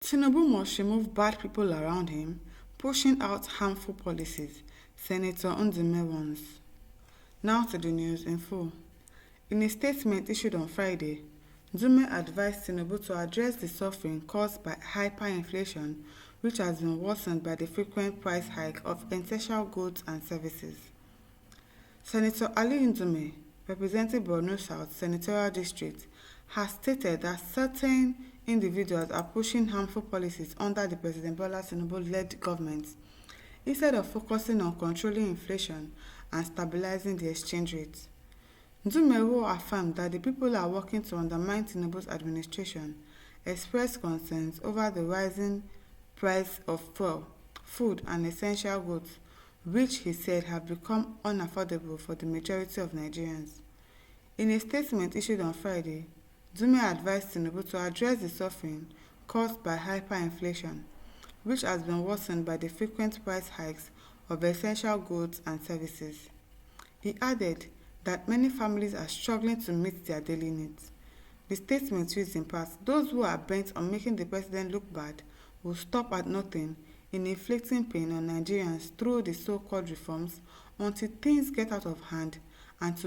Tinubu must remove bad people around him, pushing out harmful policies, Senator Ndume warns. Now to the news in full. In a statement issued on Friday, Ndume advised Tinubu to address the suffering caused by hyperinflation, which has been worsened by the frequent price hike of essential goods and services. Senator Ali Ndume, representing Borno South Senatorial District, has stated that certain individuals are pushing harmful policies under the President Bola Tinubu-led government instead of focusing on controlling inflation and stabilizing the exchange rate. Ndume, who affirmed that the people are working to undermine Tinubu's administration, expressed concerns over the rising price of fuel, food and essential goods, which he said have become unaffordable for the majority of Nigerians. In a statement issued on Friday, Ndume advised Tinubu to address the suffering caused by hyperinflation, which has been worsened by the frequent price hikes of essential goods and services. He added that many families are struggling to meet their daily needs. The statement reads in part, those who are bent on making the president look bad will stop at nothing in inflicting pain on Nigerians through the so-called reforms until things get out of hand and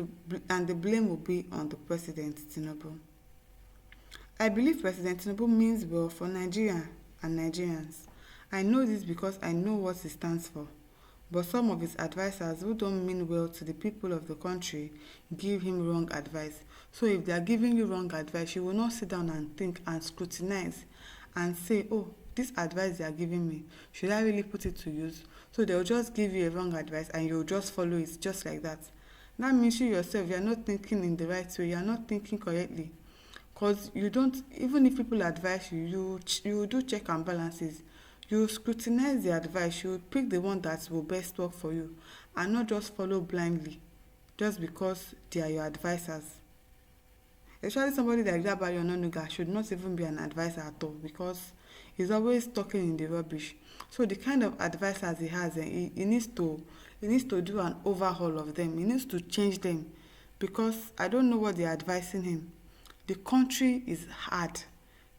the blame will be on the President Tinubu. I believe President Tinubu means well for Nigeria and Nigerians. I know this because I know what he stands for. But some of his advisers who don't mean well to the people of the country give him wrong advice. So if they are giving you wrong advice, you will not sit down and think and scrutinize and say, oh, this advice they are giving me, should I really put it to use? So they will just give you a wrong advice and you will just follow it just like that. That means you yourself, you are not thinking in the right way, you are not thinking correctly. Because you don't, even if people advise you, you do check and balances. You scrutinize the advice, you pick the one that will best work for you and not just follow blindly just because they are your advisors. Especially somebody like that Bayo Ononuga should not even be an advisor at all because he's always talking in the rubbish. So the kind of advisors he has, he needs to do an overhaul of them. He needs to change them because I don't know what they're advising him. The country is hard.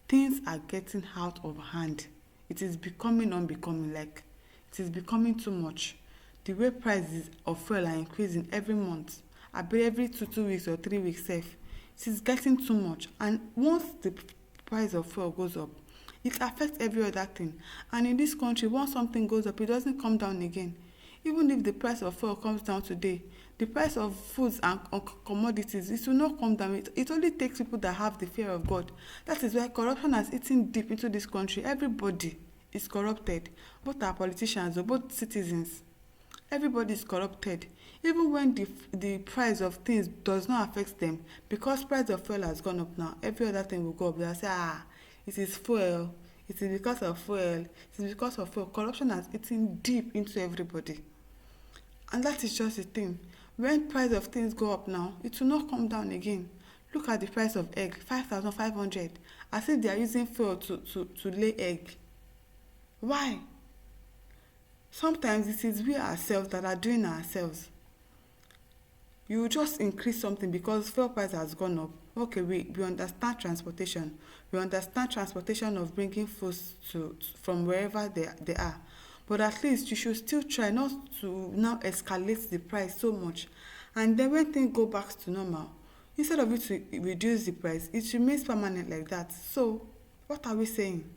Things are getting out of hand. It is becoming unbecoming, like it is becoming too much. The way prices of fuel are increasing every month, every 2 weeks or 3 weeks safe. It is getting too much. And once the price of fuel goes up, it affects every other thing. And in this country, once something goes up, it doesn't come down again. Even if the price of fuel comes down today, the price of foods and commodities, it will not come down. It only takes people that have the fear of God. That is why corruption has eaten deep into this country. Everybody is corrupted, both our politicians or both citizens. Everybody is corrupted. Even when the price of things does not affect them, because price of fuel has gone up now, every other thing will go up. They'll say, it is fuel. It is because of fuel. It is because of fuel. Corruption has eaten deep into everybody. And that is just the thing. When price of things go up now, it will not come down again. Look at the price of egg, 5,500. As if they are using fuel to lay egg. Why? Sometimes it is we ourselves that are doing ourselves. You just increase something because fuel price has gone up. Okay, we understand transportation. We understand transportation of bringing foods from wherever they are. But at least you should still try not to now escalate the price so much. And then when things go back to normal, instead of it to reduce the price, it remains permanent like that. So, what are we saying?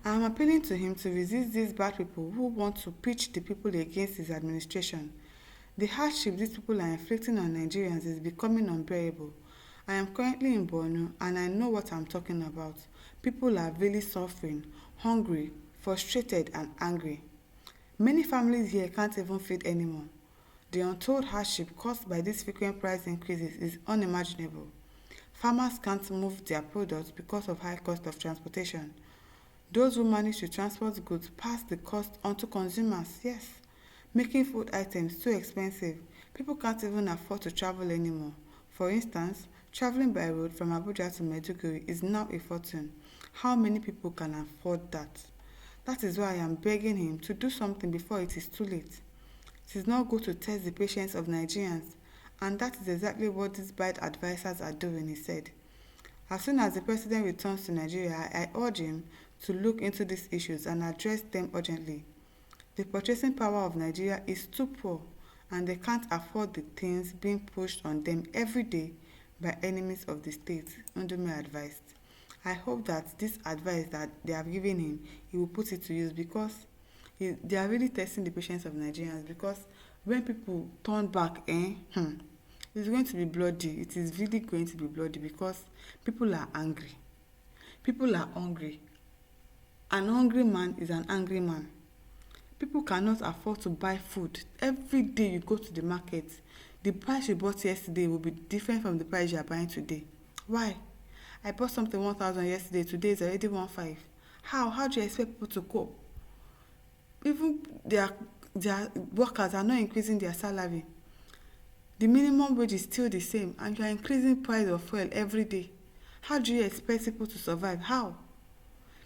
I am appealing to him to resist these bad people who want to pitch the people against his administration. The hardship these people are inflicting on Nigerians is becoming unbearable. I am currently in Borno and I know what I'm talking about. People are really suffering, hungry, frustrated and angry. Many families here can't even feed anymore. The untold hardship caused by these frequent price increases is unimaginable. Farmers can't move their products because of high cost of transportation. Those who manage to transport goods pass the cost on to consumers, yes, making food items too expensive. People can't even afford to travel anymore. For instance, traveling by road from Abuja to Maiduguri is now a fortune. How many people can afford that? That is why I am begging him to do something before it is too late. It is not good to test the patience of Nigerians, and that is exactly what these bad advisers are doing, he said. As soon as the president returns to Nigeria, I urge him to look into these issues and address them urgently. The purchasing power of Nigeria is too poor, and they can't afford the things being pushed on them every day by enemies of the state, Ndume advised. I hope that this advice that they have given him, he will put it to use, because they are really testing the patience of Nigerians, because when people turn back, it's going to be bloody. It is really going to be bloody, because people are angry. People are hungry. An hungry man is an angry man. People cannot afford to buy food. Every day you go to the market, the price you bought yesterday will be different from the price you are buying today. Why? I bought something 1,000 yesterday, today is already 1,500. How? How do you expect people to cope? Even their workers are not increasing their salary. The minimum wage is still the same, and you are increasing price of fuel every day. How do you expect people to survive? How?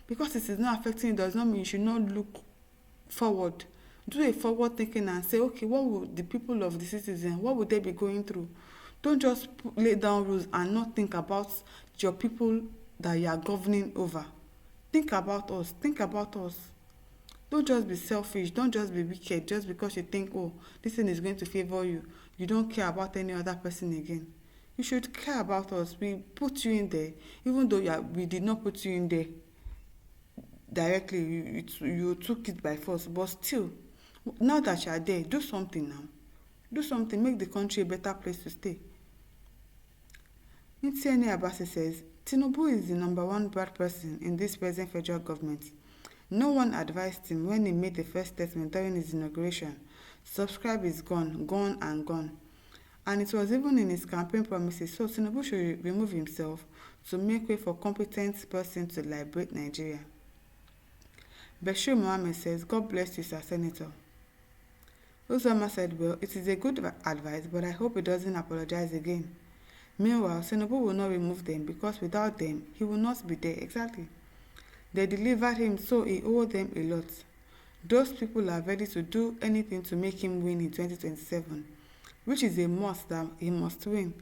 Because it is not affecting you does not mean you should not look forward. Do a forward thinking and say, okay, what would the people of the citizen, what would they be going through? Don't just lay down rules and not think about your people that you are governing over. Think about us. Think about us. Don't just be selfish. Don't just be wicked just because you think, oh, this thing is going to favor you. You don't care about any other person again. You should care about us. We put you in there, even though we did not put you in there directly. You took it by force, but still, now that you are there, do something now. Do something. Make the country a better place to stay. Ntieni Abasi says, Tinubu is the number one bad person in this present federal government. No one advised him when he made the first statement during his inauguration. Subscribe is gone, gone and gone. And it was even in his campaign promises, so Tinubu should remove himself to make way for competent person to liberate Nigeria. Bashir Mohammed says, God bless you, Sir Senator. Uzoma said, well, it is a good advice, but I hope he doesn't apologize again. Meanwhile, Tinubu will not remove them, because without them, he will not be there. Exactly. They delivered him, so he owed them a lot. Those people are ready to do anything to make him win in 2027, which is a must that he must win.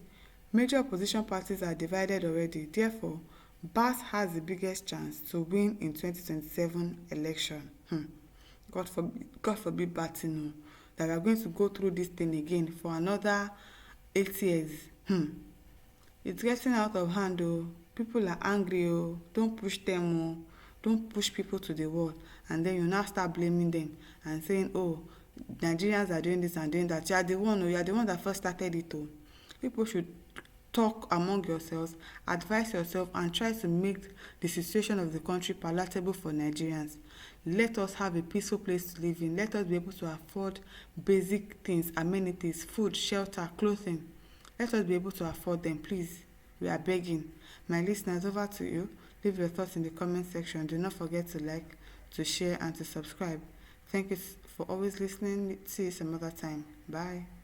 Major opposition parties are divided already. Therefore, Bas has the biggest chance to win in 2027 election. God forbid Batino that we are going to go through this thing again for another 8 years. It's getting out of hand, oh. People are angry, oh. Don't push them, oh. Don't push people to the wall, and then you now start blaming them and saying, oh, Nigerians are doing this and doing that. You are the one, oh, you are the one that first started it, oh. People should talk among yourselves, advise yourself, and try to make the situation of the country palatable for Nigerians. Let us have a peaceful place to live in. Let us be able to afford basic things, amenities, food, shelter, clothing. Let us be able to afford them, please. We are begging. My listeners, over to you. Leave your thoughts in the comment section. Do not forget to like, to share, and to subscribe. Thank you for always listening. See you some other time. Bye.